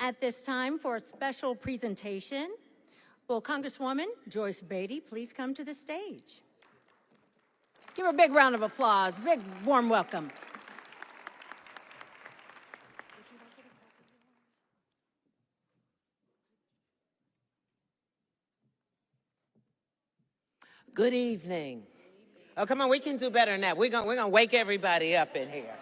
At this time, for a special presentation, will Congresswoman Joyce Batty please come to the stage? Give her a big round of applause, big warm welcome. Good evening. Oh, come on, we can do better than that. We're gonna wake everybody up in here.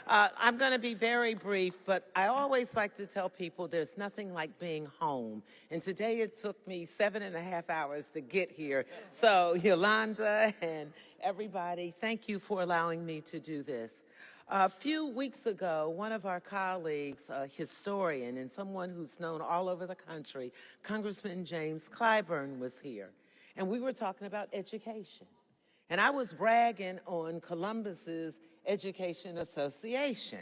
I'm gonna be very brief, but I always like to tell people there's nothing like being home. And today it took me 7.5 hours to get here. So Yolanda and everybody, thank you for allowing me to do this. A few weeks ago, one of our colleagues, a historian and someone who's known all over the country, Congressman James Clyburn, was here. And we were talking about education. And I was bragging on Columbus's Education Association.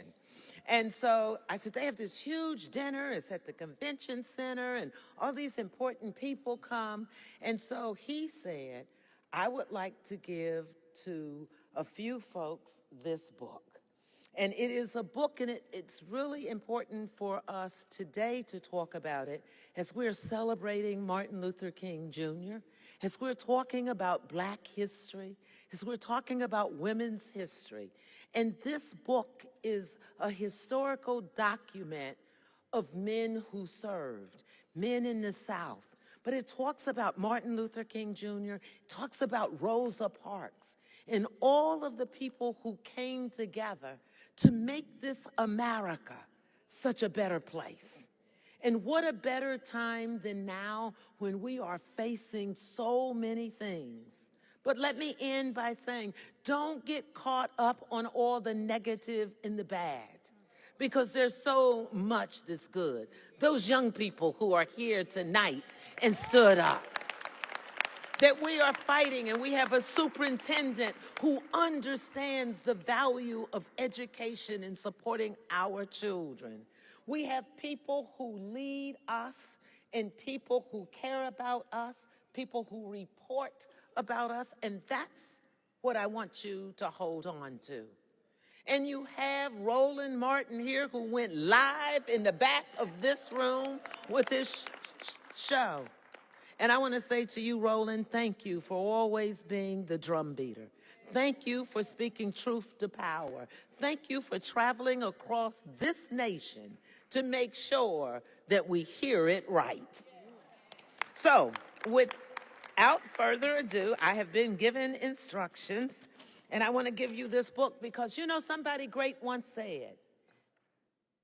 And so I said, they have this huge dinner. It's at the convention center, and all these important people come. And so he said, I would like to give to a few folks this book. And it is a book, and it's really important for us today to talk about it as we're celebrating Martin Luther King Jr., as we're talking about Black history, as we're talking about women's history. And this book is a historical document of men who served, men in the South. But it talks about Martin Luther King Jr., it talks about Rosa Parks, and all of the people who came together to make this America such a better place. And what a better time than now when we are facing so many things. But let me end by saying, don't get caught up on all the negative and the bad, because there's so much that's good. Those young people who are here tonight and stood up, that we are fighting, and we have a superintendent who understands the value of education and supporting our children. We have people who lead us and people who care about us, people who report about us, and that's what I want you to hold on to. And you have Roland Martin here, who went live in the back of this room with his show. And I want to say to you, Roland, thank you for always being the drum beater. Thank you for speaking truth to power. Thank you for traveling across this nation to make sure that we hear it right. So, without further ado, I have been given instructions, and I want to give you this book because, you know, somebody great once said,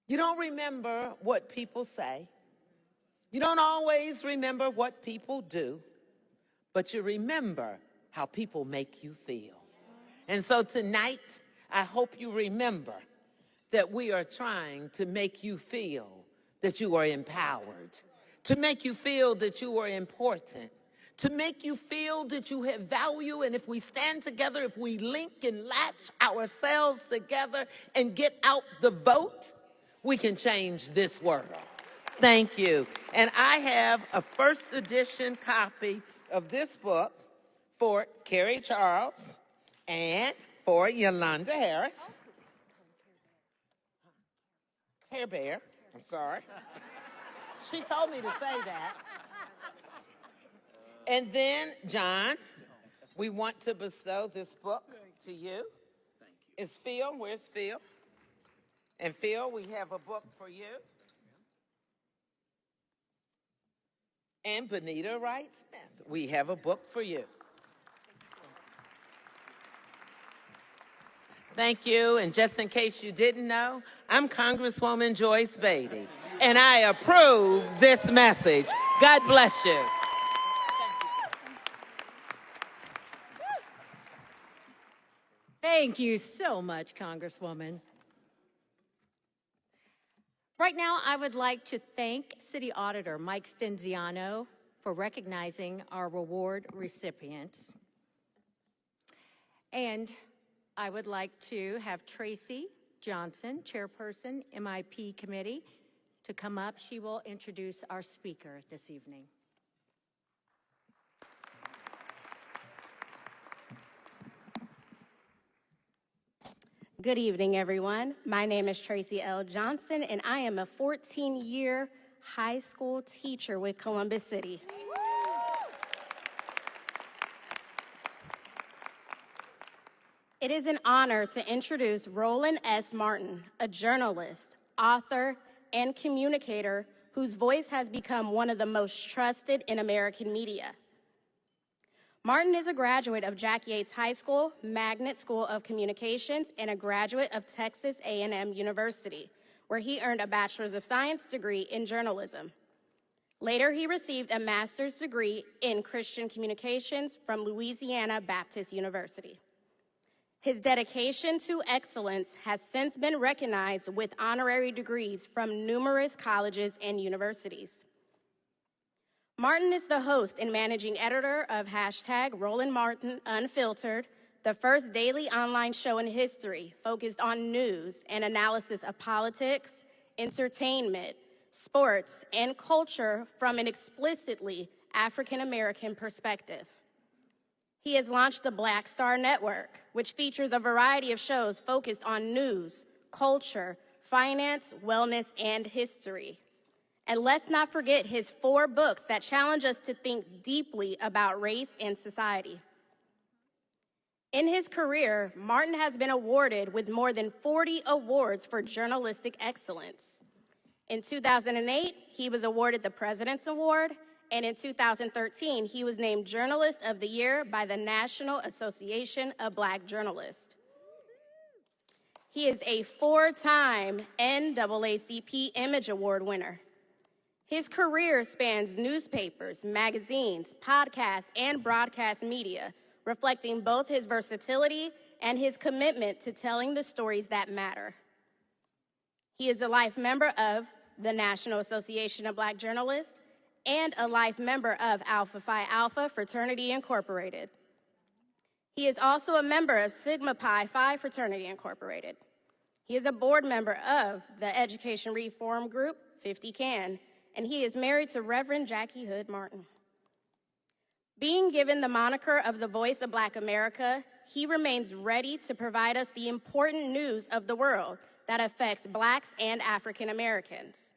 you don't remember what people say. You don't always remember what people do, but you remember how people make you feel. And so tonight, I hope you remember that we are trying to make you feel that you are empowered, to make you feel that you are important, to make you feel that you have value, and if we stand together, if we link and latch ourselves together and get out the vote, we can change this world. Thank you. And I have a first edition copy of this book for Carrie Charles and for Yolanda Harris. Care Bear, I'm sorry. She told me to say that. And then, John, we want to bestow this book to you. Thank you. Is Phil, where's Phil? And Phil, we have a book for you. And Benita Wright Smith, we have a book for you. Thank you, and just in case you didn't know, I'm Congresswoman Joyce Batty, and I approve this message. God bless you. Thank you so much, Congresswoman. Right now, I would like to thank City Auditor Mike Stenziano for recognizing our award recipients. And I would like to have Tracy Johnson, Chairperson, MIP Committee, to come up. She will introduce our speaker this evening. Good evening, everyone. My name is Tracy L. Johnson, and I am a 14-year high school teacher with Columbus City. It is an honor to introduce Roland S. Martin, a journalist, author, and communicator whose voice has become one of the most trusted in American media. Martin is a graduate of Jack Yates High School, Magnet School of Communications, and a graduate of Texas A&M University, where he earned a Bachelor's of Science degree in journalism. Later, he received a master's degree in Christian communications from Louisiana Baptist University. His dedication to excellence has since been recognized with honorary degrees from numerous colleges and universities. Martin is the host and managing editor of #Roland Martin Unfiltered, the first daily online show in history focused on news and analysis of politics, entertainment, sports, and culture from an explicitly African-American perspective. He has launched the Black Star Network, which features a variety of shows focused on news, culture, finance, wellness, and history. And let's not forget his 4 books that challenge us to think deeply about race and society. In his career, Martin has been awarded with more than 40 awards for journalistic excellence. In 2008, he was awarded the President's Award, and in 2013, he was named Journalist of the Year by the National Association of Black Journalists. He is a 4-time NAACP Image Award winner. His career spans newspapers, magazines, podcasts, and broadcast media, reflecting both his versatility and his commitment to telling the stories that matter. He is a life member of the National Association of Black Journalists and a life member of Alpha Phi Alpha Fraternity Incorporated. He is also a member of Sigma Pi Phi Fraternity Incorporated. He is a board member of the education reform group, 50 Can, and he is married to Reverend Jackie Hood Martin. Being given the moniker of the voice of Black America, he remains ready to provide us the important news of the world that affects Blacks and African Americans.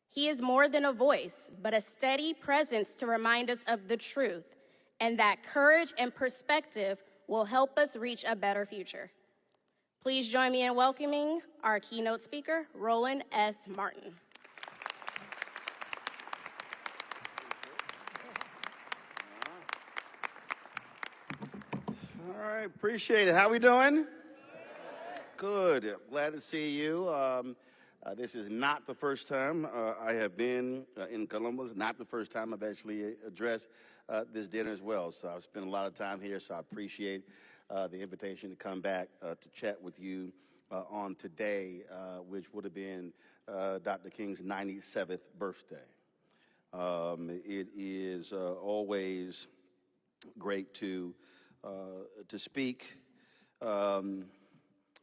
He is more than a voice, but a steady presence to remind us of the truth, and that courage and perspective will help us reach a better future. Please join me in welcoming our keynote speaker, Roland S. Martin. All right, appreciate it. How we doing? Good. Glad to see you. This is not the first time I have been in Columbus. Not the first time I've actually addressed this dinner as well. So I've spent a lot of time here, so I appreciate the invitation to come back to chat with you on today, which would have been Dr. King's 97th birthday. It is always great to speak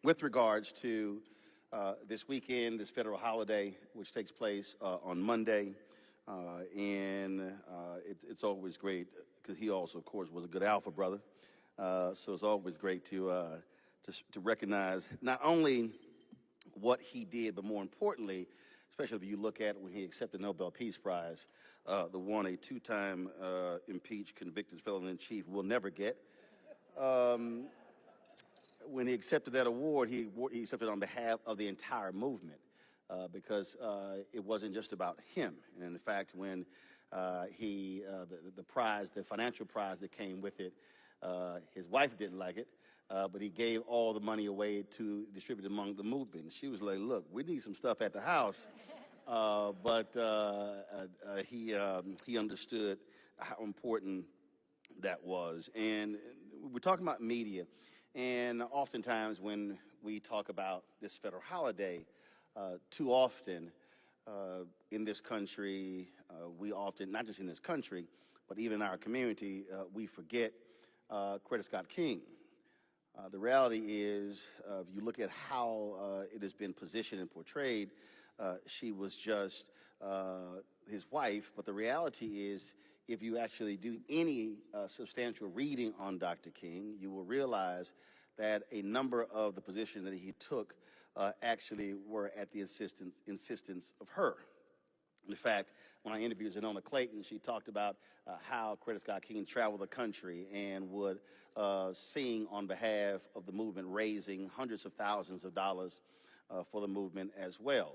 with regards to this weekend, this federal holiday, which takes place on Monday. It's always great because he also, of course, was a good Alpha brother. So it's always great to recognize not only what he did, but more importantly, especially if you look at when he accepted the Nobel Peace Prize, the one a 2-time impeached, convicted felon in chief will never get. When he accepted that award, he accepted it on behalf of the entire movement because it wasn't just about him. And in fact, when the prize, the financial prize that came with it, his wife didn't like it, but he gave all the money away to distribute among the movement. She was like, look, we need some stuff at the house. But he understood how important that was. And we're talking about media. And oftentimes when we talk about this federal holiday, too often in this country, we often, not just in this country, but even in our community, we forget Coretta Scott King. The reality is, if you look at how it has been positioned and portrayed, she was just his wife, but the reality is, if you actually do any substantial reading on Dr. King, you will realize that a number of the positions that he took actually were at the insistence of her. In fact, when I interviewed Zanona Clayton, she talked about how Coretta Scott King traveled the country and would sing on behalf of the movement, raising hundreds of thousands of dollars for the movement as well.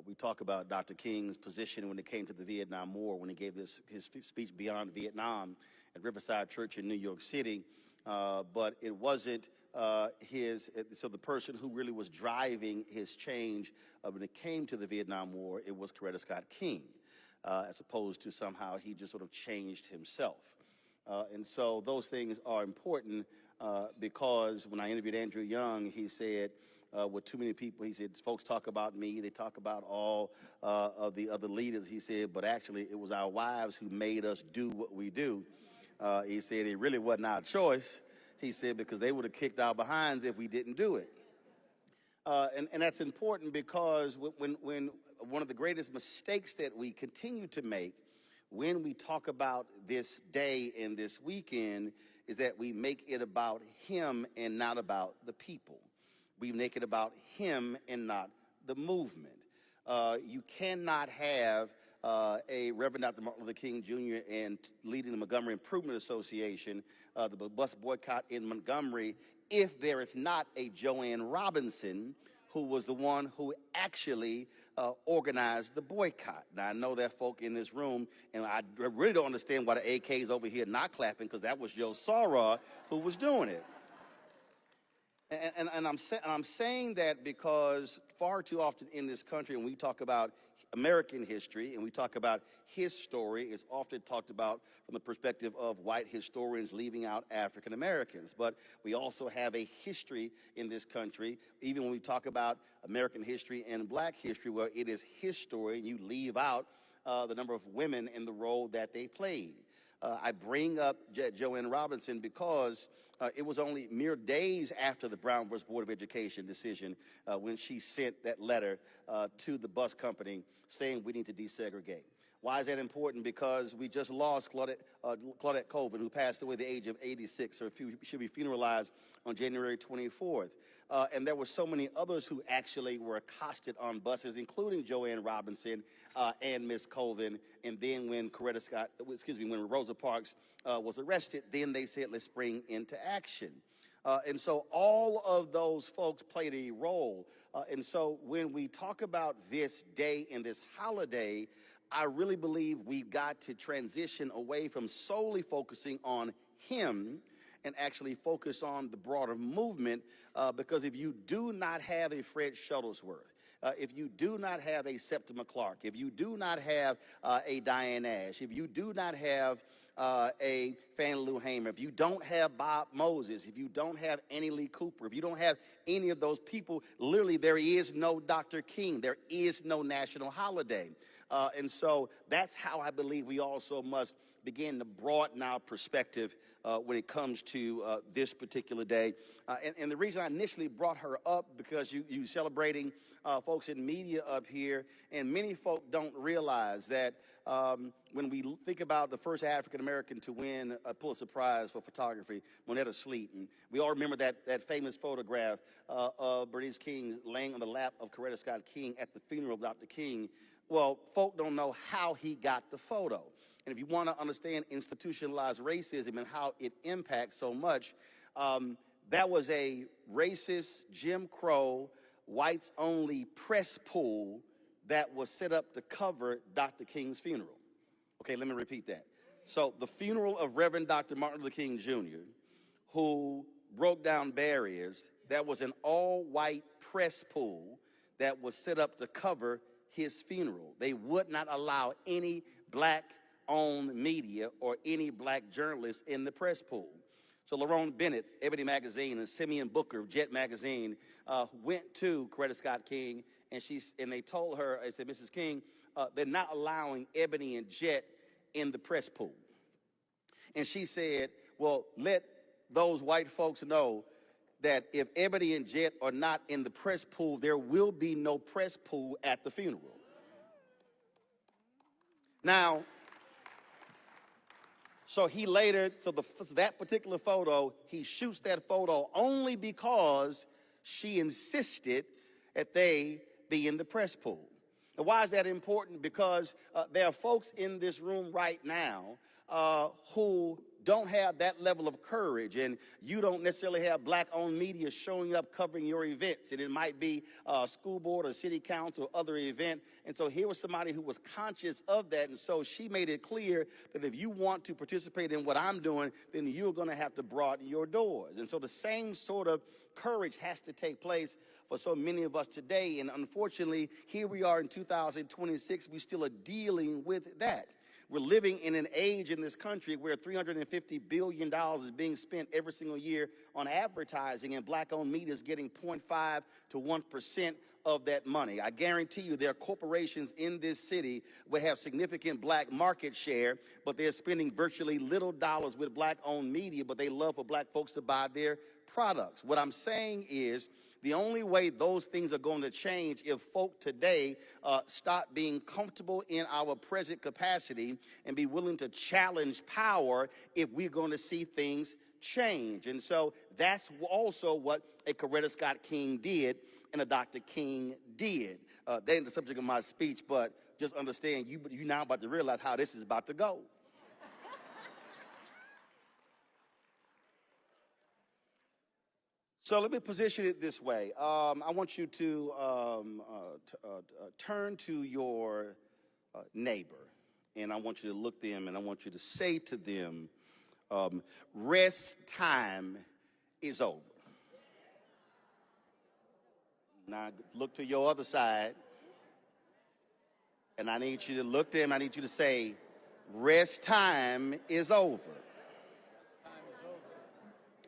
We talk about Dr. King's position when it came to the Vietnam War, when he gave his speech Beyond Vietnam at Riverside Church in New York City. But it wasn't so the person who really was driving his change when it came to the Vietnam War, it was Coretta Scott King, as opposed to somehow he just sort of changed himself. And so those things are important because when I interviewed Andrew Young, he said, with too many people, he said, folks talk about me, they talk about all of the other leaders, he said, but actually it was our wives who made us do what we do. He said it really wasn't our choice, he said, because they would have kicked our behinds if we didn't do it. And that's important because when one of the greatest mistakes that we continue to make when we talk about this day and this weekend is that we make it about him and not about the people. We make it about him and not the movement. You cannot have a Reverend Dr. Martin Luther King Jr. and leading the Montgomery Improvement Association, the bus boycott in Montgomery, if there is not a Joanne Robinson who was the one who actually organized the boycott. Now, I know there are folk in this room, and I really don't understand why the AK's over here not clapping, because that was Joe Sarah who was doing it. And I'm saying that because far too often in this country, when we talk about American history and we talk about his story, it's often talked about from the perspective of white historians leaving out African Americans. But we also have a history in this country, even when we talk about American history and black history, where it is his story and you leave out the number of women in the role that they played. I bring up Joanne Robinson because it was only mere days after the Brown versus Board of Education decision when she sent that letter to the bus company saying we need to desegregate. Why is that important? Because we just lost Claudette Colvin, who passed away at the age of 86, or should be funeralized on January 24th. And there were so many others who actually were accosted on buses, including Joanne Robinson and Miss Colvin. And then when when Rosa Parks was arrested, then they said, let's spring into action. And so all of those folks played a role. And so when we talk about this day and this holiday, I really believe we've got to transition away from solely focusing on him and actually focus on the broader movement, because if you do not have a Fred Shuttlesworth, if you do not have a Septima Clark, if you do not have a Diane Ash, if you do not have a Fannie Lou Hamer, if you don't have Bob Moses, if you don't have Annie Lee Cooper, if you don't have any of those people, literally there is no Dr. King. There is no national holiday. And so that's how I believe we also must begin to broaden our perspective when it comes to this particular day. And the reason I initially brought her up, because you celebrating folks in media up here, and many folk don't realize that when we think about the first African-American to win a Pulitzer Prize for photography, Monetta Sleet, and we all remember that famous photograph of Bernice King laying on the lap of Coretta Scott King at the funeral of Dr. King. Well, folk don't know how he got the photo. And if you want to understand institutionalized racism and how it impacts so much, that was a racist, Jim Crow, whites-only press pool that was set up to cover Dr. King's funeral. Okay, let me repeat that. So the funeral of Reverend Dr. Martin Luther King Jr., who broke down barriers, that was an all-white press pool that was set up to cover his funeral. They would not allow any black-owned media or any black journalists in the press pool. So Lerone Bennett, Ebony Magazine, and Simeon Booker of Jet Magazine went to Coretta Scott King, and they told her, they said, Mrs. King, they're not allowing Ebony and Jet in the press pool. And she said, well, let those white folks know that if Ebony and Jet are not in the press pool, there will be no press pool at the funeral. Now, So he later, so that particular photo, he shoots that photo only because she insisted that they be in the press pool. And why is that important? Because there are folks in this room right now who don't have that level of courage, and you don't necessarily have black-owned media showing up covering your events, and it might be a school board or city council or other event. And so here was somebody who was conscious of that, and so she made it clear that if you want to participate in what I'm doing, then you're going to have to broaden your doors. And so the same sort of courage has to take place for so many of us today, and unfortunately, here we are in 2026, we still are dealing with that. We're living in an age in this country where $350 billion is being spent every single year on advertising, and black-owned media is getting 0.5 to 1% of that money. I guarantee you there are corporations in this city that have significant black market share, but they're spending virtually little dollars with black-owned media, but they love for black folks to buy their products. What I'm saying is the only way those things are going to change if folk today stop being comfortable in our present capacity and be willing to challenge power if we're going to see things change. And so that's also what a Coretta Scott King did and a Dr. King did. That ain't the subject of my speech, but just understand you now about to realize how this is about to go. So let me position it this way. I want you to turn to your neighbor, and I want you to look them, and I want you to say to them, rest time is over. Now look to your other side, and I need you to look to them. I need you to say, rest time is over.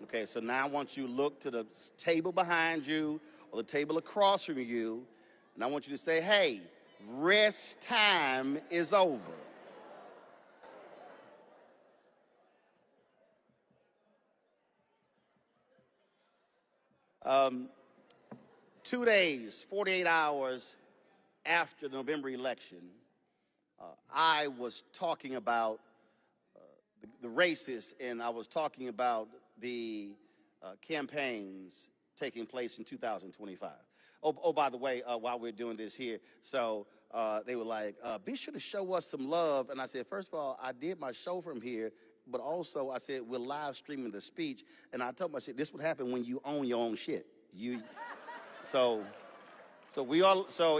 Okay, so now I want you to look to the table behind you or the table across from you, and I want you to say, hey, rest time is over. Um, 2 days, 48 hours after the November election, I was talking about the races, and I was talking about the campaigns taking place in 2025. Oh, by the way, while we're doing this here, so they were like, be sure to show us some love. And I said, first of all, I did my show from here, but also I said, we're live streaming the speech. And I told them, I said, this would happen when you own your own shit. So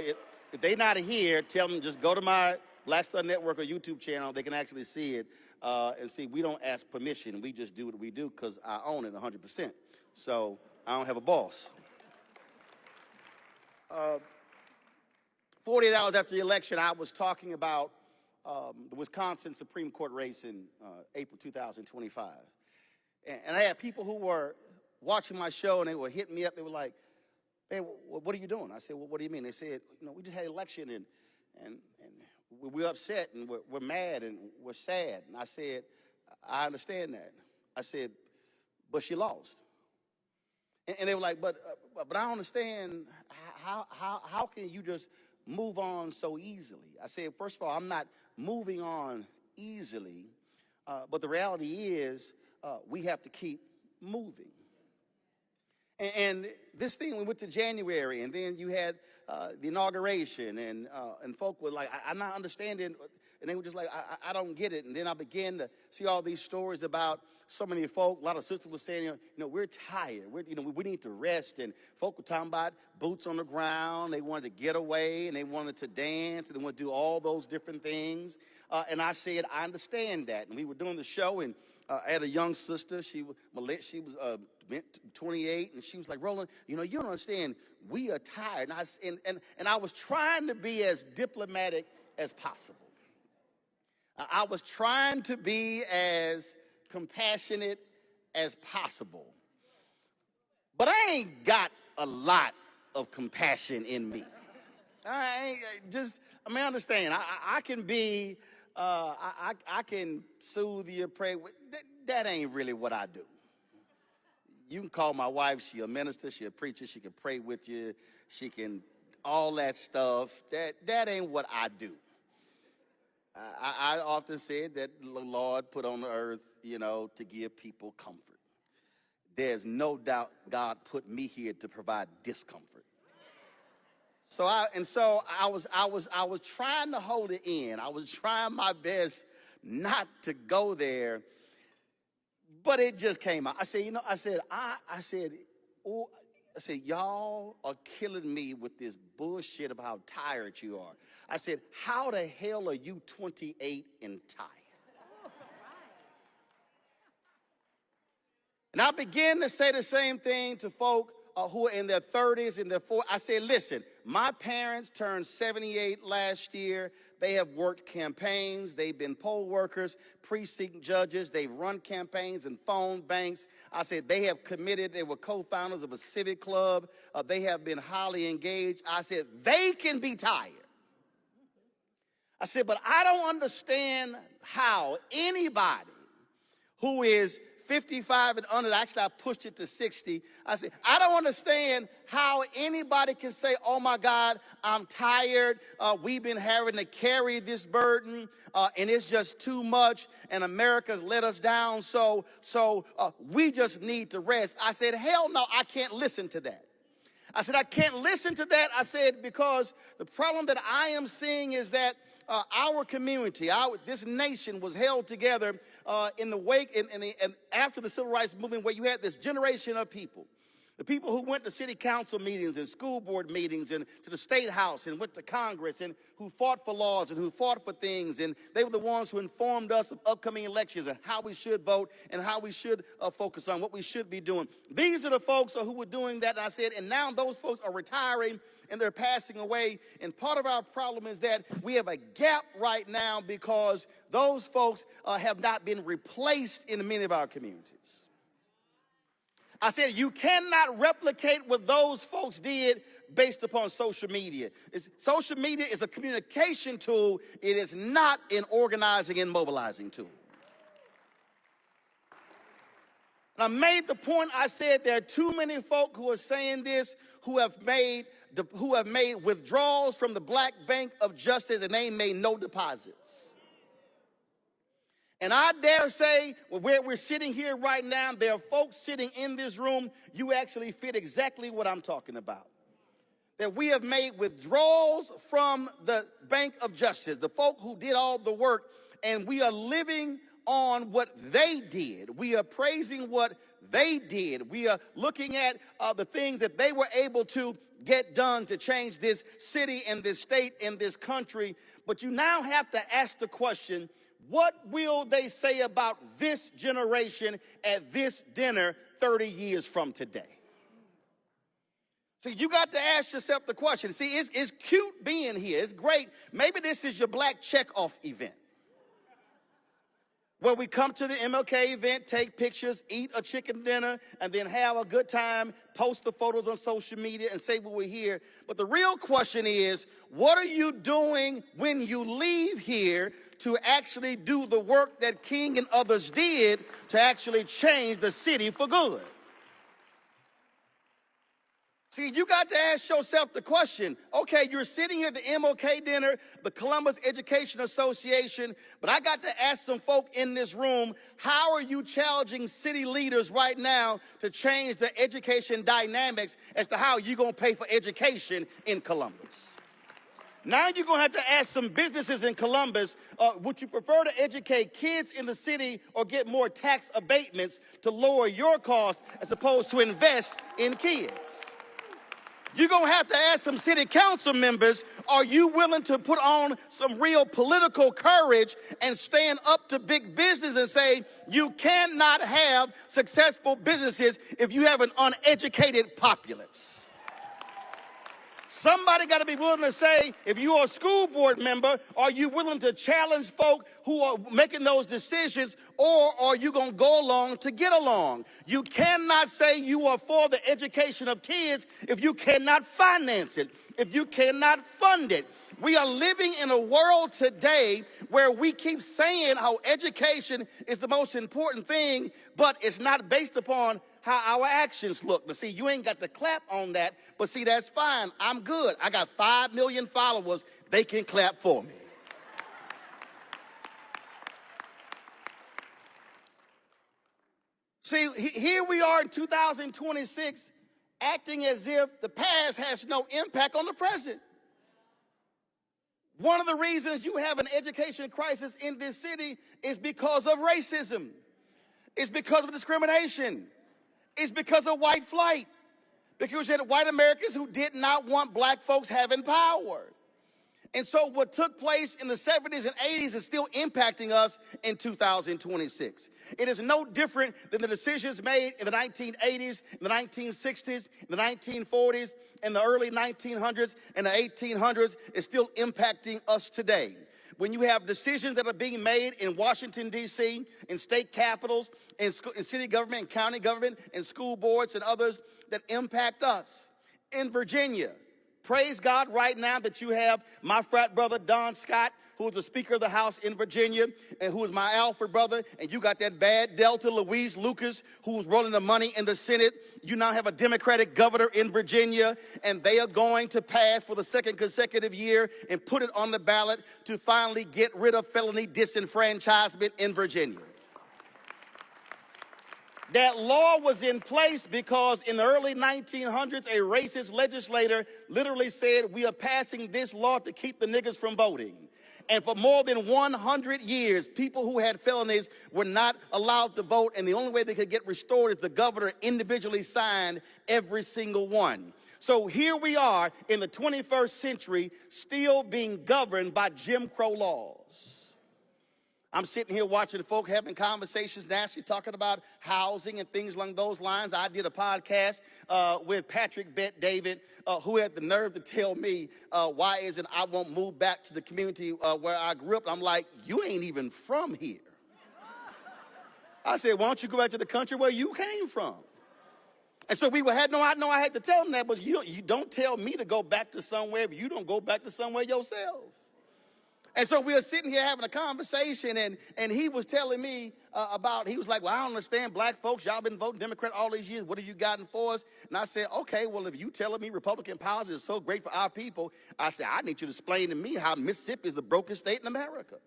if they're not here, tell them just go to my Black Star Network or YouTube channel. They can actually see it and see we don't ask permission. We just do what we do because I own it 100%. So I don't have a boss. 48 hours after the election, I was talking about the Wisconsin Supreme Court race in April 2025. And I had people who were watching my show, and they were hitting me up. They were like, hey, what are you doing? I said, well, what do you mean? They said, we just had an election, and we're upset, and we're mad, and we're sad. And I said, I understand that. I said, but she lost. And they were like, but I don't understand how can you just move on so easily? I said, first of all, I'm not moving on easily, but the reality is we have to keep moving. And this thing, we went to January, and then you had the inauguration, and folk were like, I'm not understanding, and they were just like, I don't get it. And then I began to see all these stories about so many folk. A lot of sisters were saying, we're tired. We need to rest. And folk were talking about boots on the ground. They wanted to get away, and they wanted to dance, and they wanted to do all those different things. And I said, I understand that. And we were doing the show, and I had a young sister. She was 28, and she was like, Roland, you don't understand. We are tired. And I was trying to be as diplomatic as possible. I was trying to be as compassionate as possible. But I ain't got a lot of compassion in me. I understand. I can be, I can soothe you, pray. That ain't really what I do. You can call my wife. She's a minister. She's a preacher. She can pray with you. She can all that stuff. That ain't what I do. I often said that the Lord put on the earth, you know, to give people comfort. There's no doubt God put me here to provide discomfort. So I was trying to hold it in. I was trying my best not to go there, but it just came out. I said, you know, I said, y'all are killing me with this bullshit of how tired you are. I said, how the hell are you 28 and tired? And I began to say the same thing to folk who are in their 30s and their 40s. I said, listen, my parents turned 78 last year. They have worked campaigns. They've been poll workers, precinct judges. They've run campaigns and phone banks. I said, they have committed. They were co-founders of a civic club. They have been highly engaged. I said, they can be tired. I said, but I don't understand how anybody who is 55 and under, actually I pushed it to 60. I said, I don't understand how anybody can say, oh my God, I'm tired. We've been having to carry this burden and it's just too much and America's let us down. So we just need to rest. I said, hell no, I can't listen to that. I said, I can't listen to that. I said, because the problem that I am seeing is that our community, this nation was held together in the wake and after the Civil Rights Movement, where you had this generation of people. The people who went to city council meetings and school board meetings and to the state house and went to Congress and who fought for laws and who fought for things. And they were the ones who informed us of upcoming elections and how we should vote and how we should focus on what we should be doing. These are the folks who were doing that. And I said, and now those folks are retiring and they're passing away. And part of our problem is that we have a gap right now because those folks have not been replaced in many of our communities. I said, you cannot replicate what those folks did based upon social media. Social media is a communication tool. It is not an organizing and mobilizing tool. And I made the point, I said, there are too many folk who are saying this, who have made withdrawals from the Black Bank of Justice and they made no deposits. And I dare say, where we're sitting here right now, there are folks sitting in this room, you actually fit exactly what I'm talking about. That we have made withdrawals from the Bank of Justice, the folk who did all the work, and we are living on what they did. We are praising what they did. We are looking at the things that they were able to get done to change this city and this state and this country. But you now have to ask the question, what will they say about this generation at this dinner 30 years from today? See, you got to ask yourself the question. See, it's cute being here. It's great. Maybe this is your black check-off event, where we come to the MLK event, take pictures, eat a chicken dinner, and then have a good time, post the photos on social media, and say we were here. But the real question is, what are you doing when you leave here to actually do the work that King and others did to actually change the city for good? See, you got to ask yourself the question, okay, you're sitting here at the MLK dinner, the Columbus Education Association, but I got to ask some folk in this room, how are you challenging city leaders right now to change the education dynamics as to how you're going to pay for education in Columbus? Now you're going to have to ask some businesses in Columbus, would you prefer to educate kids in the city or get more tax abatements to lower your costs as opposed to invest in kids? You're going to have to ask some city council members, are you willing to put on some real political courage and stand up to big business and say, you cannot have successful businesses if you have an uneducated populace? Somebody got to be willing to say, if you're a school board member, are you willing to challenge folk who are making those decisions, or are you going to go along to get along? You cannot say you are for the education of kids if you cannot finance it, if you cannot fund it. We are living in a world today where we keep saying how education is the most important thing, but it's not based upon how our actions look. But see, you ain't got to clap on that, but see, that's fine. I'm good. I got 5 million followers. They can clap for me. See, here we are in 2026 acting as if the past has no impact on the present. One of the reasons you have an education crisis in this city is because of racism. It's because of discrimination. It's because of white flight. Because you had white Americans who did not want black folks having power. And so what took place in the 70s and 80s is still impacting us in 2026. It is no different than the decisions made in the 1980s, in the 1960s, in the 1940s, in the early 1900s, and the 1800s. It's still impacting us today. When you have decisions that are being made in Washington, D.C., in state capitals, in city government, and county government, and school boards and others that impact us. In Virginia, praise God right now that you have my frat brother, Don Scott, who is the Speaker of the House in Virginia, and who is my Alfred brother, and you got that bad Delta, Louise Lucas, who was rolling the money in the Senate. You now have a Democratic governor in Virginia, and they are going to pass for the second consecutive year and put it on the ballot to finally get rid of felony disenfranchisement in Virginia. That law was in place because in the early 1900s, a racist legislator literally said, we are passing this law to keep the niggas from voting. And for more than 100 years, people who had felonies were not allowed to vote, and the only way they could get restored is the governor individually signed every single one. So here we are in the 21st century, still being governed by Jim Crow laws. I'm sitting here watching folk having conversations nationally talking about housing and things along those lines. I did a podcast with Patrick Bet David, who had the nerve to tell me why is it I won't move back to the community where I grew up. I'm like, you ain't even from here. I said, why don't you go back to the country where you came from? And so I had to tell him that, but you don't tell me to go back to somewhere if you don't go back to somewhere yourself. And so we were sitting here having a conversation, and he was telling me he was like, well, I don't understand black folks. Y'all been voting Democrat all these years. What have you gotten for us? And I said, okay, well, if you telling me Republican policy is so great for our people, I said, I need you to explain to me how Mississippi is the brokest state in America.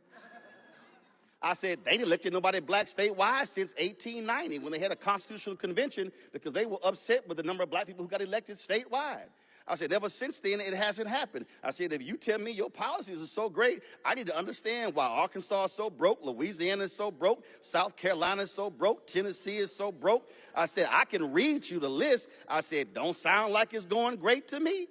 I said, they didn't let you nobody black statewide since 1890 when they had a constitutional convention because they were upset with the number of black people who got elected statewide. I said, ever since then, it hasn't happened. I said, if you tell me your policies are so great, I need to understand why Arkansas is so broke, Louisiana is so broke, South Carolina is so broke, Tennessee is so broke. I said, I can read you the list. I said, don't sound like it's going great to me.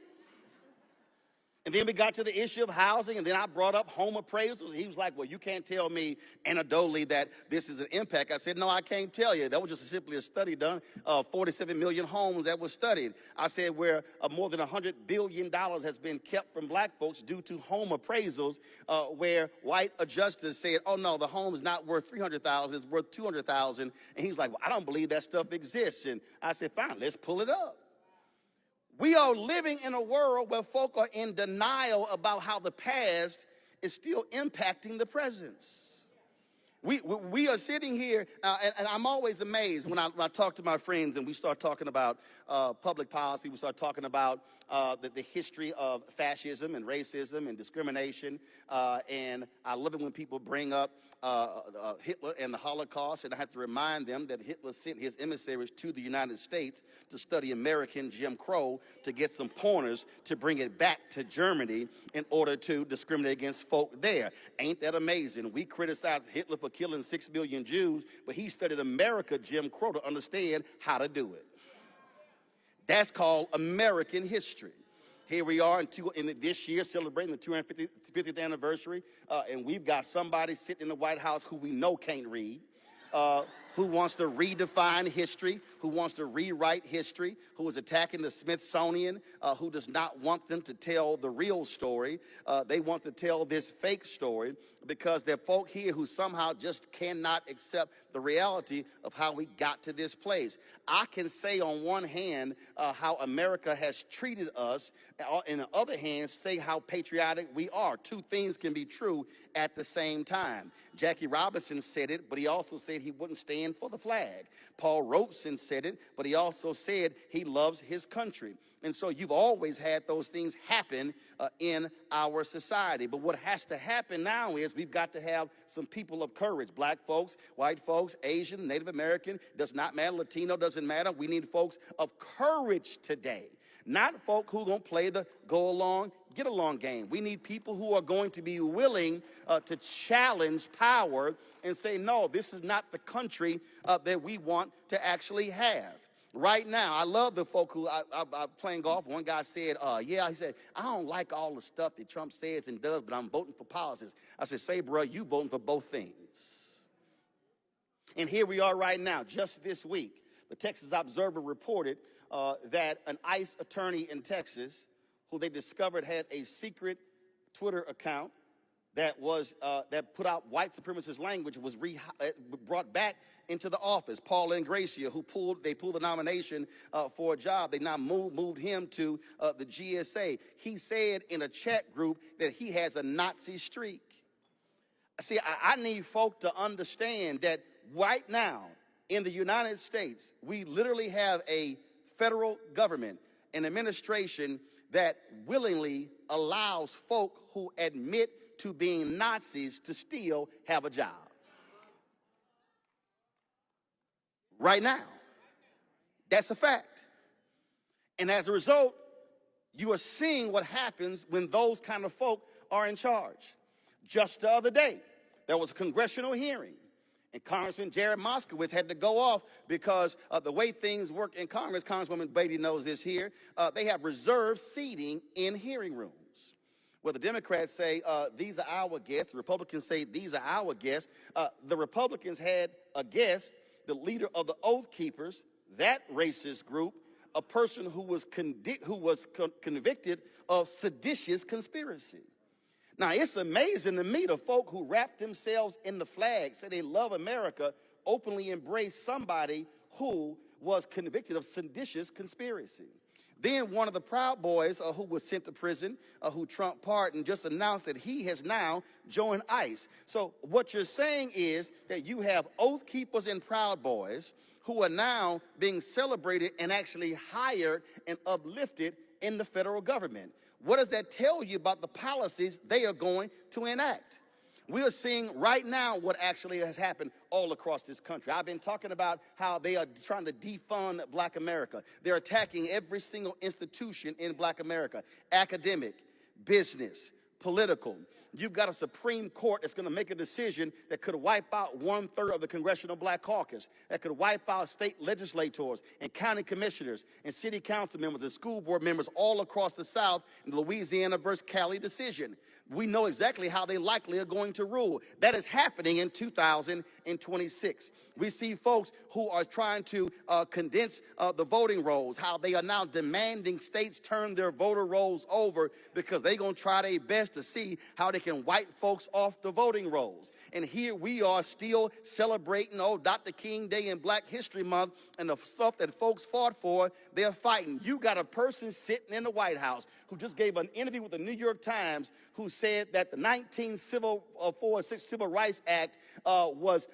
And then we got to the issue of housing, and then I brought up home appraisals. He was like, well, you can't tell me anecdotally that this is an impact. I said, no, I can't tell you. That was just simply a study done, 47 million homes that was studied. I said where more than $100 billion has been kept from black folks due to home appraisals, where white adjusters said, oh, no, the home is not worth $300,000, it's worth $200,000. And he was like, well, I don't believe that stuff exists. And I said, fine, let's pull it up. We are living in a world where folk are in denial about how the past is still impacting the presence. We are sitting here, and I'm always amazed when I talk to my friends and we start talking about public policy, we start talking about the history of fascism and racism and discrimination, and I love it when people bring up Hitler and the Holocaust, and I have to remind them that Hitler sent his emissaries to the United States to study American Jim Crow to get some pointers to bring it back to Germany in order to discriminate against folk there. Ain't that amazing? We criticize Hitler for killing 6 million Jews, but he studied America Jim Crow to understand how to do it. That's called American history. Here we are in this year celebrating the 250th anniversary, and we've got somebody sitting in the White House who we know can't read, who wants to redefine history, who wants to rewrite history, who is attacking the Smithsonian, who does not want them to tell the real story. They want to tell this fake story because there are folk here who somehow just cannot accept the reality of how we got to this place. I can say on one hand how America has treated us, and on the other hand say how patriotic we are. Two things can be true at the same time. Jackie Robinson said it, but he also said he wouldn't stand stand for the flag. Paul Robeson said it, but he also said he loves his country. And so you've always had those things happen in our society. But what has to happen now is we've got to have some people of courage. Black folks, white folks, Asian, Native American, does not matter. Latino, doesn't matter. We need folks of courage today. Not folk who don't play the go along, get along game. We need people who are going to be willing to challenge power and say, no, this is not the country that we want to actually have. Right now, I love the folk who I'm playing golf. One guy said, he said, I don't like all the stuff that Trump says and does, but I'm voting for policies. I said, say, bro, you voting for both things. And here we are right now. Just this week, the Texas Observer reported that an ICE attorney in Texas, who they discovered had a secret Twitter account that was that put out white supremacist language, was brought back into the office. Paul Ingracia, who pulled the nomination for a job, they now moved him to the GSA. He said in a chat group that he has a Nazi streak. See, I need folk to understand that right now in the United States, we literally have a federal government, an administration that willingly allows folk who admit to being Nazis to still have a job. Right now. That's a fact. And as a result, you are seeing what happens when those kind of folk are in charge. Just the other day, there was a congressional hearing, and Congressman Jared Moskowitz had to go off because of the way things work in Congress. Congresswoman Batty knows this here. They have reserved seating in hearing rooms. Where the Democrats say, these are our guests. The Republicans say, these are our guests. The Republicans had a guest, the leader of the Oath Keepers, that racist group, a person who was convicted of seditious conspiracy. Now, it's amazing to me the folk who wrap themselves in the flag, say they love America, openly embrace somebody who was convicted of seditious conspiracy. Then one of the Proud Boys who was sent to prison, who Trump pardoned, just announced that he has now joined ICE. So what you're saying is that you have Oath Keepers and Proud Boys who are now being celebrated and actually hired and uplifted in the federal government. What does that tell you about the policies they are going to enact? We are seeing right now what actually has happened all across this country. I've been talking about how they are trying to defund Black America. They're attacking every single institution in Black America, academic, business, political. You've got a Supreme Court that's going to make a decision that could wipe out 1/3 of the Congressional Black Caucus, that could wipe out state legislators and county commissioners and city council members and school board members all across the South in the Louisiana versus Cali decision. We know exactly how they likely are going to rule. That is happening in 2026. We see folks who are trying to condense the voting rolls, how they are now demanding states turn their voter rolls over because they're going to try their best to see how they can wipe folks off the voting rolls. And here we are still celebrating, Dr. King Day and Black History Month, and the stuff that folks fought for, they're fighting. You got a person sitting in the White House who just gave an interview with the New York Times who said that the 1946 Civil Rights Act was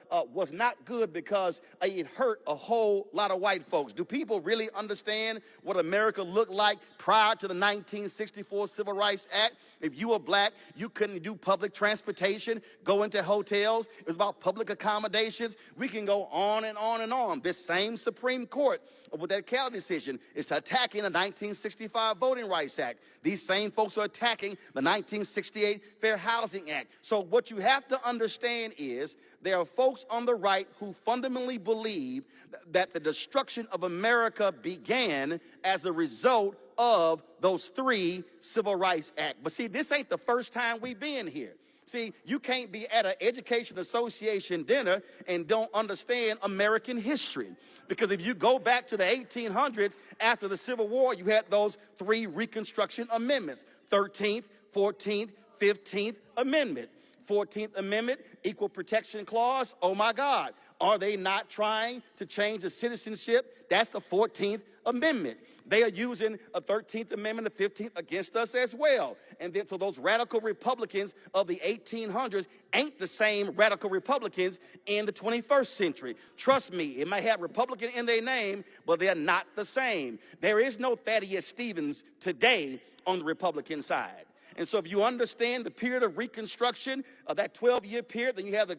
not good because it hurt a whole lot of white folks. Do people really understand what America looked like prior to the 1964 Civil Rights Act? If you were black, you couldn't do public transportation, go into hotels. It was about public accommodations. We can go on and on and on. This same Supreme Court, with that Cal decision, is attacking the 1965 Voting Rights Act. These same folks are attacking the 1968 Fair Housing Act. So what you have to understand is there are folks on the right who fundamentally believe that the destruction of America began as a result of those 3 Civil Rights Acts. But see, this ain't the first time we've been here. See, you can't be at an Education Association dinner and don't understand American history. Because if you go back to the 1800s, after the Civil War, you had those 3 Reconstruction Amendments, 13th, 14th, 15th Amendment. 14th Amendment, Equal Protection Clause. Oh my God, are they not trying to change the citizenship? That's the 14th Amendment. They are using a 13th Amendment, a 15th against us as well. And then so those radical Republicans of the 1800s ain't the same radical Republicans in the 21st century. Trust me, it might have Republican in their name, but they're not the same. There is no Thaddeus Stevens today on the Republican side. And so if you understand the period of Reconstruction, that 12-year period, then you have, the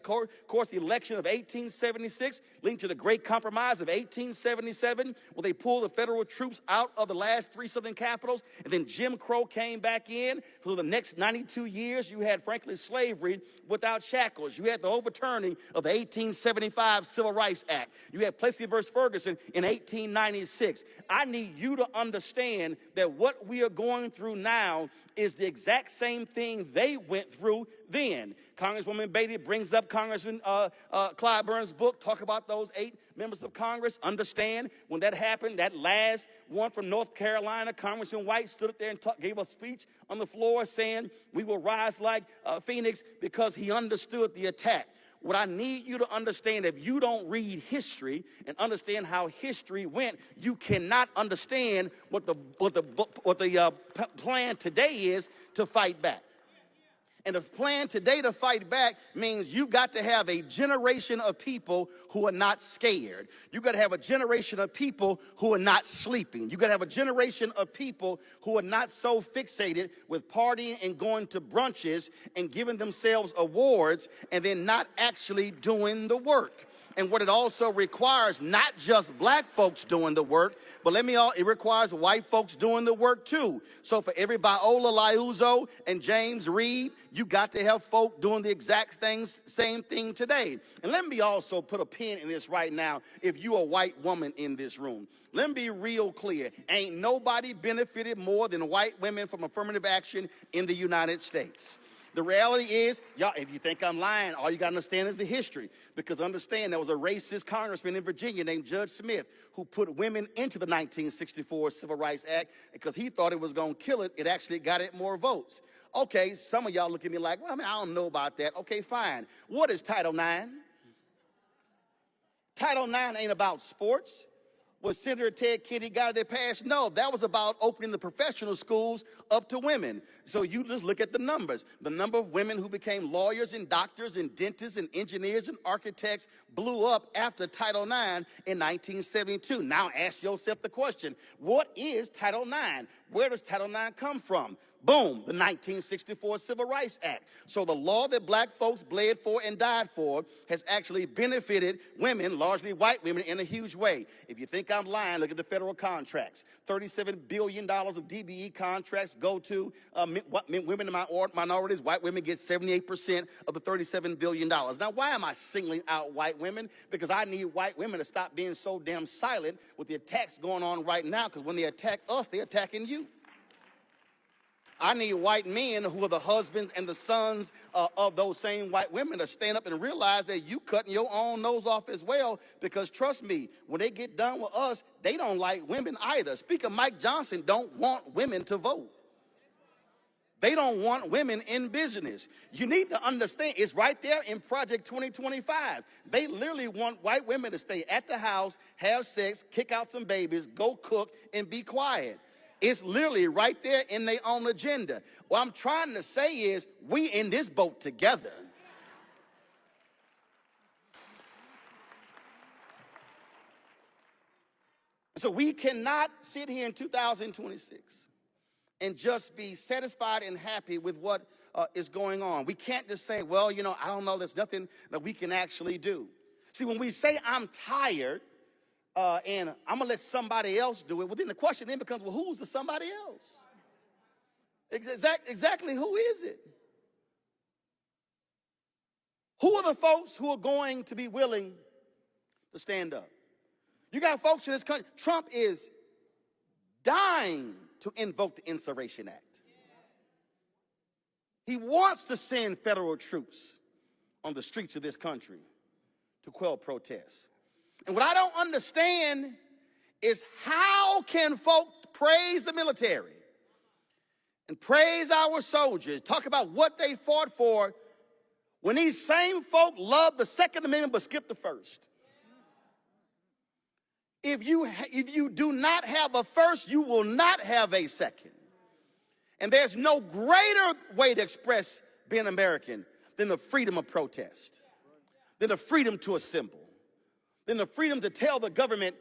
election of 1876, leading to the Great Compromise of 1877, where they pulled the federal troops out of the last 3 southern capitals, and then Jim Crow came back in. For the next 92 years, you had, frankly, slavery without shackles. You had the overturning of the 1875 Civil Rights Act. You had Plessy versus Ferguson in 1896. I need you to understand that what we are going through now is the exact same thing they went through then. Congresswoman Batty brings up Congressman Clyburn's book, talk about those 8 members of Congress. Understand, when that happened, that last one from North Carolina, Congressman White stood up there and gave a speech on the floor saying, we will rise like Phoenix, because he understood the attack. What I need you to understand, if you don't read history and understand how history went, you cannot understand what the plan today is to fight back. And the plan today to fight back means you got to have a generation of people who are not scared. You got to have a generation of people who are not sleeping. You got to have a generation of people who are not so fixated with partying and going to brunches and giving themselves awards and then not actually doing the work. And what it also requires, not just black folks doing the work, but it requires white folks doing the work too. So for every Viola Liuzzo and James Reed, you got to have folk doing the exact same thing today. And let me also put a pin in this right now, if you're a white woman in this room. Let me be real clear. Ain't nobody benefited more than white women from affirmative action in the United States. The reality is, y'all, if you think I'm lying, all you got to understand is the history. Because understand, there was a racist congressman in Virginia named Judge Smith who put women into the 1964 Civil Rights Act because he thought it was going to kill it. It actually got it more votes. Okay, some of y'all look at me like, well, I don't know about that. Okay, fine. What is Title IX? Title IX ain't about sports. Was Senator Ted Kennedy got it passed? No, that was about opening the professional schools up to women. So you just look at the numbers. The number of women who became lawyers and doctors and dentists and engineers and architects blew up after Title IX in 1972. Now ask yourself the question, what is Title IX? Where does Title IX come from? Boom, the 1964 Civil Rights Act. So the law that black folks bled for and died for has actually benefited women, largely white women, in a huge way. If you think I'm lying, look at the federal contracts. $37 billion of DBE contracts go to women and minorities. White women get 78% of the $37 billion. Now, why am I singling out white women? Because I need white women to stop being so damn silent with the attacks going on right now, because when they attack us, they're attacking you. I need white men who are the husbands and the sons of those same white women to stand up and realize that you cutting your own nose off as well, because trust me, when they get done with us, they don't like women either. Speaker Mike Johnson don't want women to vote. They don't want women in business. You need to understand, it's right there in Project 2025. They literally want white women to stay at the house, have sex, kick out some babies, go cook, and be quiet. It's literally right there in their own agenda. What I'm trying to say is, we in this boat together. So we cannot sit here in 2026 and just be satisfied and happy with what is going on. We can't just say, well, you know, I don't know, there's nothing that we can actually do. See, when we say I'm tired, and I'm going to let somebody else do it, well, then the question then becomes, well, who's the somebody else? Exactly who is it? Who are the folks who are going to be willing to stand up? You got folks in this country. Trump is dying to invoke the Insurrection Act. He wants to send federal troops on the streets of this country to quell protests. And what I don't understand is, how can folk praise the military and praise our soldiers, talk about what they fought for, when these same folk love the Second Amendment but skip the first. If you do not have a first, you will not have a second. And there's no greater way to express being American than the freedom of protest, than the freedom to assemble, than the freedom to tell the government,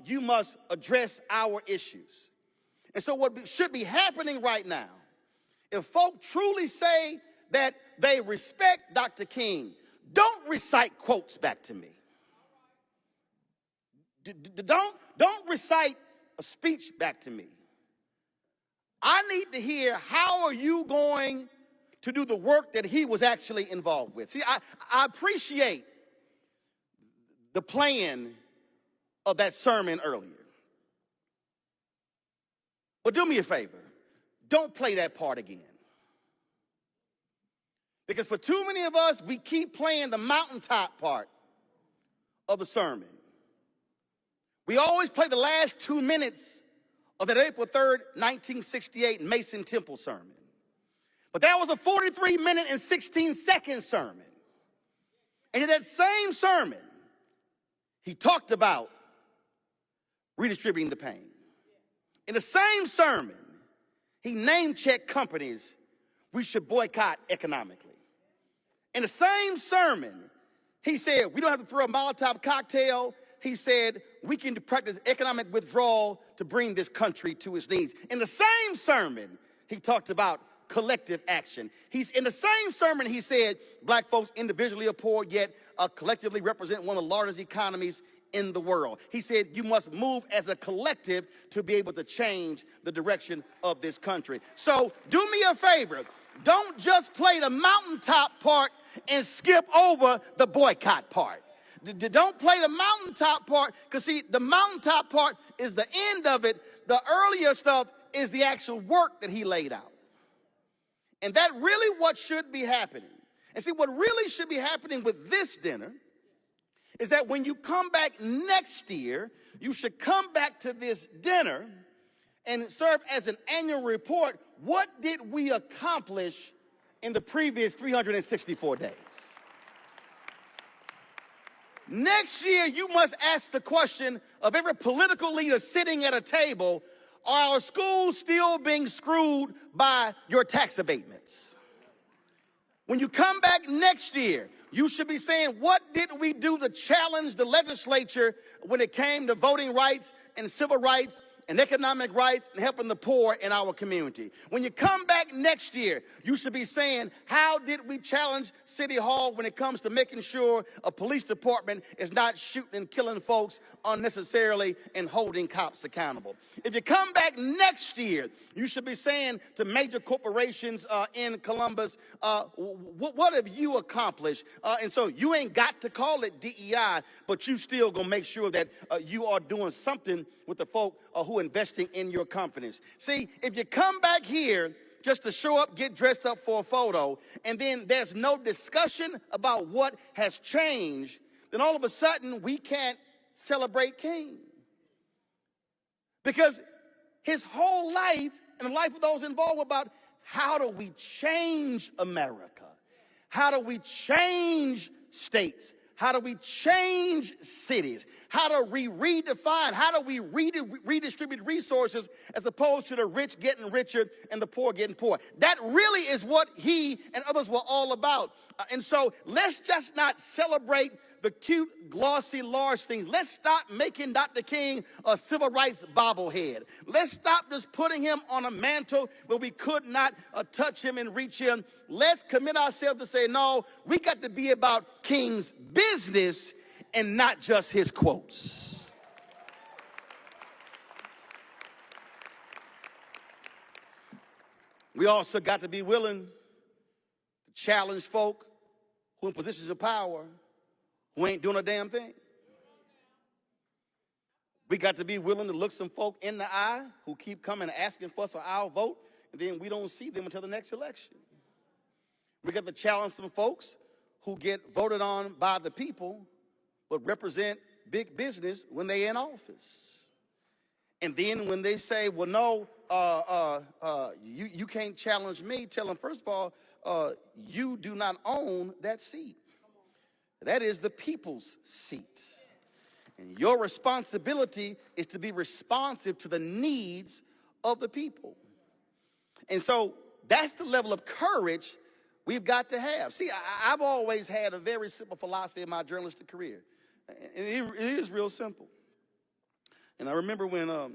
you must address our issues. And so what should be happening right now, if folk truly say that they respect Dr. King, don't recite quotes back to me. Don't recite a speech back to me. I need to hear, how are you going to do the work that he was actually involved with? See, I appreciate the plan of that sermon earlier. But do me a favor, don't play that part again. Because for too many of us, we keep playing the mountaintop part of the sermon. We always play the last 2 minutes of that April 3rd, 1968 Mason Temple sermon. But that was a 43-minute and 16-second sermon. And in that same sermon, he talked about redistributing the pain. In the same sermon, he name-checked companies we should boycott economically. In the same sermon, he said we don't have to throw a Molotov cocktail. He said we can practice economic withdrawal to bring this country to its knees. In the same sermon, he talked about collective action. In the same sermon, he said black folks individually are poor, yet collectively represent one of the largest economies in the world. He said you must move as a collective to be able to change the direction of this country. So do me a favor. Don't just play the mountaintop part and skip over the boycott part. Don't play the mountaintop part, because see, the mountaintop part is the end of it. The earlier stuff is the actual work that he laid out. And that really what should be happening. And see, what really should be happening with this dinner is that when you come back next year, you should come back to this dinner and serve as an annual report. What did we accomplish in the previous 364 days? Next year, you must ask the question of every political leader sitting at a table, are our schools still being screwed by your tax abatements? When you come back next year, you should be saying, what did we do to challenge the legislature when it came to voting rights and civil rights and economic rights and helping the poor in our community? When you come back next year, you should be saying, how did we challenge City Hall when it comes to making sure a police department is not shooting and killing folks unnecessarily and holding cops accountable? If you come back next year, you should be saying to major corporations in Columbus, what have you accomplished? And so you ain't got to call it DEI, but you still gonna make sure that you are doing something with the folk who are investing in your companies. See, if you come back here just to show up, get dressed up for a photo, and then there's no discussion about what has changed, then all of a sudden we can't celebrate King. Because his whole life and the life of those involved were about, how do we change America? How do we change states? How do we change cities? How do we redefine? How do we redistribute resources as opposed to the rich getting richer and the poor getting poor? That really is what he and others were all about. And so let's just not celebrate the cute, glossy, large things. Let's stop making Dr. King a civil rights bobblehead. Let's stop just putting him on a mantle where we could not touch him and reach him. Let's commit ourselves to say, no, we got to be about King's business and not just his quotes. We also got to be willing to challenge folk who are in positions of power who ain't doing a damn thing. We got to be willing to look some folk in the eye who keep coming and asking for us for our vote, and then we don't see them until the next election. We got to challenge some folks who get voted on by the people but represent big business when they're in office. And then when they say, well, no, you can't challenge me, tell them, first of all, you do not own that seat. That is the people's seat. And your responsibility is to be responsive to the needs of the people. And so that's the level of courage we've got to have. See, I've always had a very simple philosophy in my journalistic career. And it is real simple. And I remember when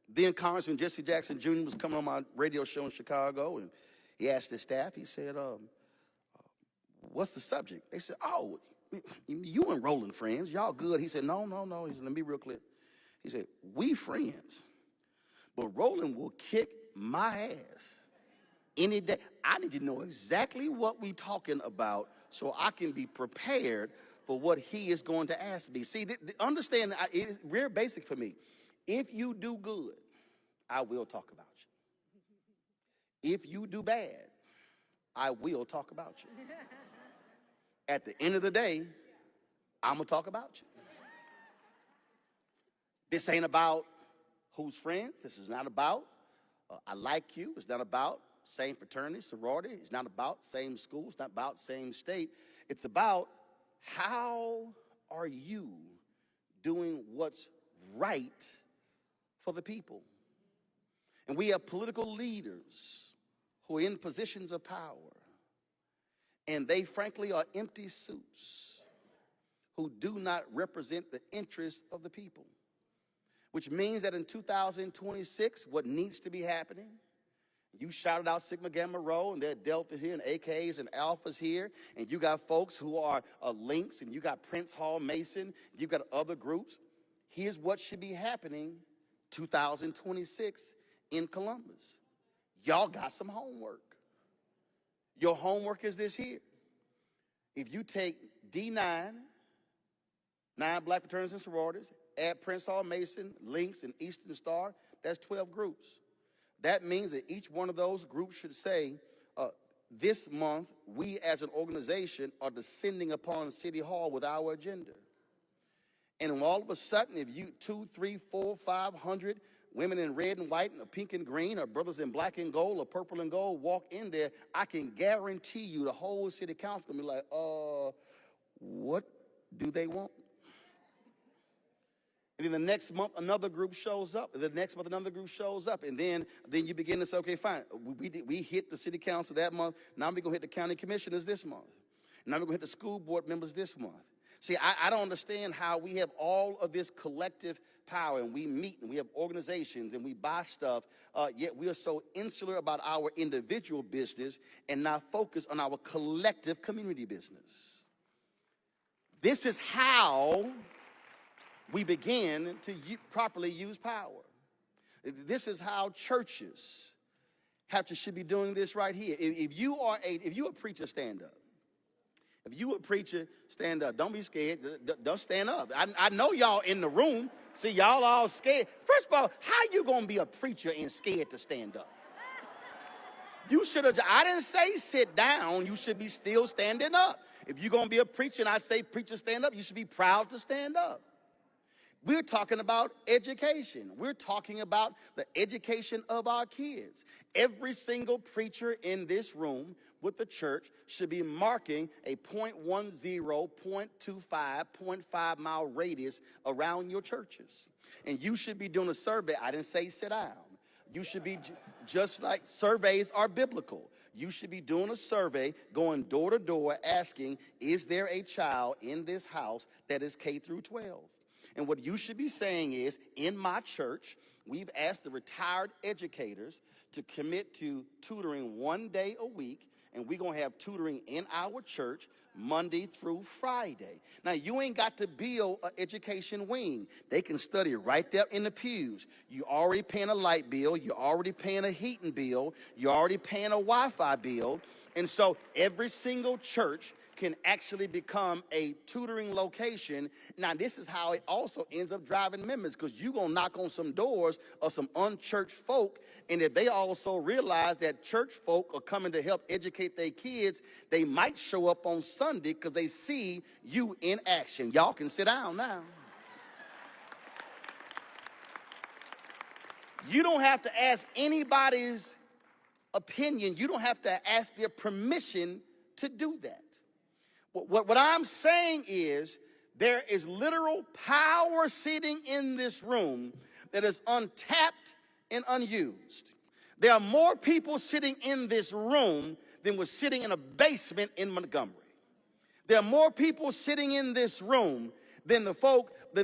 then Congressman Jesse Jackson Jr. was coming on my radio show in Chicago, and he asked his staff, he said, what's the subject? They said, oh, you and Roland friends, y'all good. He said, no. He said, let me be real clear. He said, we friends, but Roland will kick my ass any day. I need to know exactly what we talking about so I can be prepared for what he is going to ask me. See, understand, it's very basic for me. If you do good, I will talk about you. If you do bad, I will talk about you. At the end of the day, I'm going to talk about you. This ain't about who's friends. This is not about I like you. It's not about same fraternity, sorority. It's not about same school. It's not about same state. It's about how are you doing what's right for the people. And we have political leaders who are in positions of power, and they frankly are empty suits who do not represent the interests of the people, which means that in 2026, what needs to be happening, you shouted out Sigma Gamma Rho, and there are Deltas here, and AKs and Alphas here, and you got folks who are Links, and you got Prince Hall Mason, you got other groups. Here's what should be happening 2026 in Columbus. Y'all got some homework. Your homework is this here. If you take D9, 9 black fraternities and sororities, add Prince Hall Mason, Links, and Eastern Star, that's 12 groups. That means that each one of those groups should say, this month, we as an organization are descending upon City Hall with our agenda. And all of a sudden, if you 2, 3, 4, 500 women in red and white and pink and green, or brothers in black and gold or purple and gold walk in there, I can guarantee you the whole city council will be like, what do they want? And then the next month, another group shows up. The next month, another group shows up. And then you begin to say, okay, fine. We hit the city council that month. Now we're going to hit the county commissioners this month. Now we're going to hit the school board members this month. See, I don't understand how we have all of this collective power, and we meet and we have organizations and we buy stuff, yet we are so insular about our individual business and not focused on our collective community business. This is how we begin to properly use power. This is how churches should be doing this right here. If you a preacher, stand up. If you a preacher, stand up. Don't be scared. Don't stand up. I know y'all in the room. See, y'all all scared. First of all, how you going to be a preacher and scared to stand up? You should have, I didn't say sit down. You should be still standing up. If you're going to be a preacher and I say preacher stand up, you should be proud to stand up. We're talking about education. We're talking about the education of our kids. Every single preacher in this room with the church should be marking a 0.10, 0.25, 0.5 mile radius around your churches. And you should be doing a survey. I didn't say sit down. You should be just like surveys are biblical. You should be doing a survey, going door to door, asking, is there a child in this house that is K through 12? And what you should be saying is, in my church, we've asked the retired educators to commit to tutoring 1 day a week, and we're going to have tutoring in our church Monday through Friday. Now, you ain't got to build an education wing. They can study right there in the pews. You already paying a light bill. You're already paying a heating bill. You're already paying a Wi-Fi bill. And so every single church can actually become a tutoring location. Now, this is how it also ends up driving members, because you're going to knock on some doors of some unchurched folk, and if they also realize that church folk are coming to help educate their kids, they might show up on Sunday because they see you in action. Y'all can sit down now. You don't have to ask anybody's opinion. You don't have to ask their permission to do that. What I'm saying is there is literal power sitting in this room that is untapped and unused. There are more people sitting in this room than was sitting in a basement in Montgomery. There are more people sitting in this room than the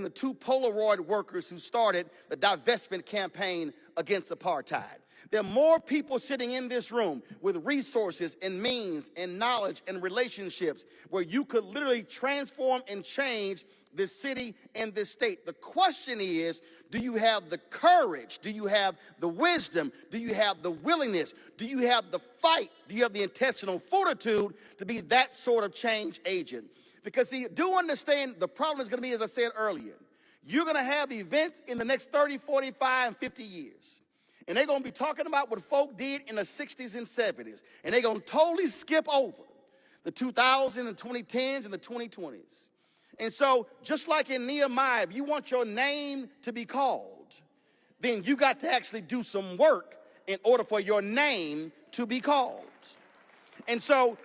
two Polaroid workers who started the divestment campaign against apartheid. There are more people sitting in this room with resources and means and knowledge and relationships where you could literally transform and change this city and this state. The question is, do you have the courage? Do you have the wisdom? Do you have the willingness? Do you have the fight? Do you have the intentional fortitude to be that sort of change agent? Because see, do understand the problem is going to be, as I said earlier, you're going to have events in the next 30, 45, and 50 years. And they're going to be talking about what folk did in the 60s and 70s. And they're going to totally skip over the 2000s and 2010s and the 2020s. And so just like in Nehemiah, if you want your name to be called, then you got to actually do some work in order for your name to be called. And so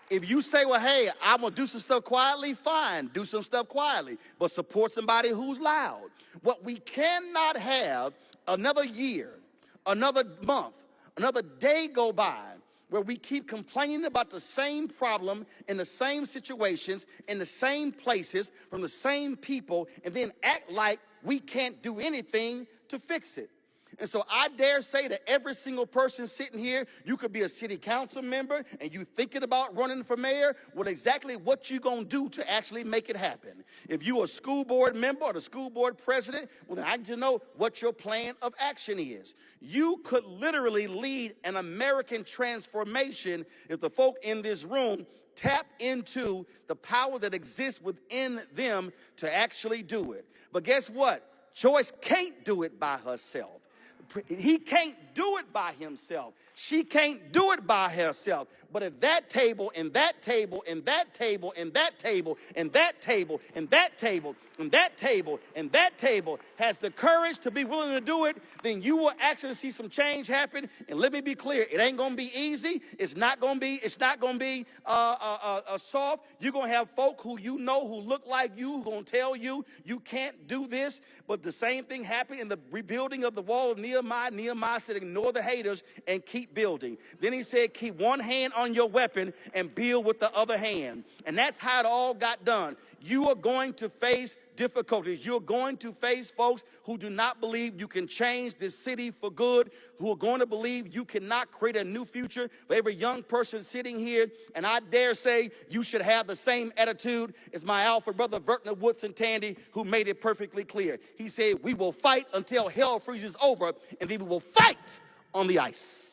if you say, well, hey, I'm going to do some stuff quietly, fine, do some stuff quietly, but support somebody who's loud. What we cannot have another year, another month, another day go by where we keep complaining about the same problem in the same situations, in the same places, from the same people, and then act like we can't do anything to fix it. And so I dare say to every single person sitting here, you could be a city council member and you thinking about running for mayor, well, exactly what you gonna do to actually make it happen. If you a school board member or the school board president, well, then I need to know what your plan of action is. You could literally lead an American transformation if the folk in this room tap into the power that exists within them to actually do it. But guess what? Joyce can't do it by herself. He can't do it by himself. She can't do it by herself. But if that table and that table and that table and that table and that table and that table and that table and that table has the courage to be willing to do it, then you will actually see some change happen. And let me be clear, it ain't gonna be easy. It's not gonna be soft. You're gonna have folk who you know who look like you, who gonna tell you you can't do this. But the same thing happened in the rebuilding of the wall of Nehemiah. Nehemiah said, ignore the haters and keep building. Then he said, keep one hand on your weapon and build with the other hand. And that's how it all got done. You are going to face difficulties. You're going to face folks who do not believe you can change this city for good, who are going to believe you cannot create a new future for every young person sitting here. And I dare say you should have the same attitude as my alpha brother, Vertner Woodson Tandy, who made it perfectly clear. He said, we will fight until hell freezes over, and then we will fight on the ice.